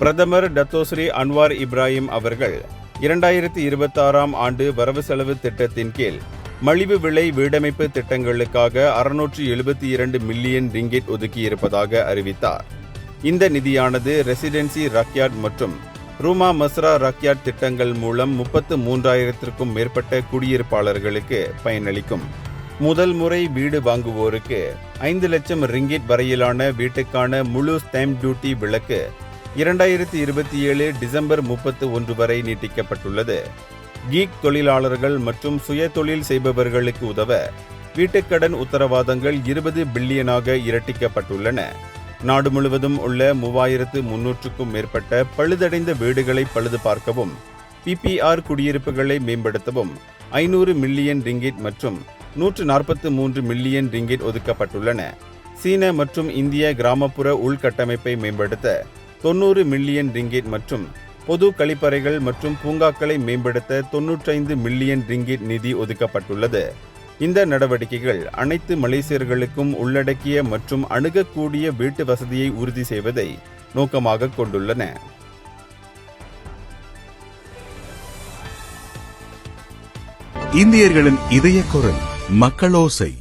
பிரதமர் Datuk Seri Anwar Ibrahim அவர்கள் 2026ஆம் ஆண்டு வரவு செலவு திட்டத்தின் கீழ் மலிவு விலை வீடமைப்பு திட்டங்களுக்காக 672 மில்லியன் ரிங்கிட் ஒதுக்கியிருப்பதாக அறிவித்தார். இந்த நிதியானது ரெசிடென்சி ரக்யாட் மற்றும் ரூமா மஸ்ரா ரக்யாட் திட்டங்கள் மூலம் 33,000க்கும் மேற்பட்ட குடியிருப்பாளர்களுக்கு பயனளிக்கும். முதல் முறை வீடு வாங்குவோருக்கு 5 லட்சம் ரிங்கிட் வரையிலான வீட்டுக்கான முழு ஸ்டாம்ப் டியூட்டி விலக்கு 2027 டிசம்பர் 31 வரை நீட்டிக்கப்பட்டுள்ளது. கீக் தொழிலாளர்கள் மற்றும் சுய தொழில் செய்பவர்களுக்கு உதவ வீட்டுக்கடன் உத்தரவாதங்கள் 20 பில்லியனாக இரட்டிக்கப்பட்டுள்ளன. நாடு முழுவதும் உள்ள 3,300க்கும் மேற்பட்ட பழுதடைந்த வீடுகளை பழுது பார்க்கவும், PPR குடியிருப்புகளை மேம்படுத்தவும் 500 மில்லியன் ரிங்கிட் மற்றும் 143 மில்லியன் ரிங்கிட் ஒதுக்கப்பட்டுள்ளன. சீன மற்றும் இந்திய கிராமப்புற உள்கட்டமைப்பை மேம்படுத்த 90 மில்லியன் ரிங்கிட் மற்றும் பொது கழிப்பறைகள் மற்றும் பூங்காக்களை மேம்படுத்த 95 மில்லியன் ரிங்கிட் நிதி ஒதுக்கப்பட்டுள்ளது. இந்த நடவடிக்கைகள் அனைத்து மலேசியர்களுக்கும் உள்ளடக்கிய மற்றும் அணுகக்கூடிய வீட்டு வசதியை உறுதி செய்வதை நோக்கமாக கொண்டுள்ளன. இந்தியர்களின் இதய குரல் மக்களோசை.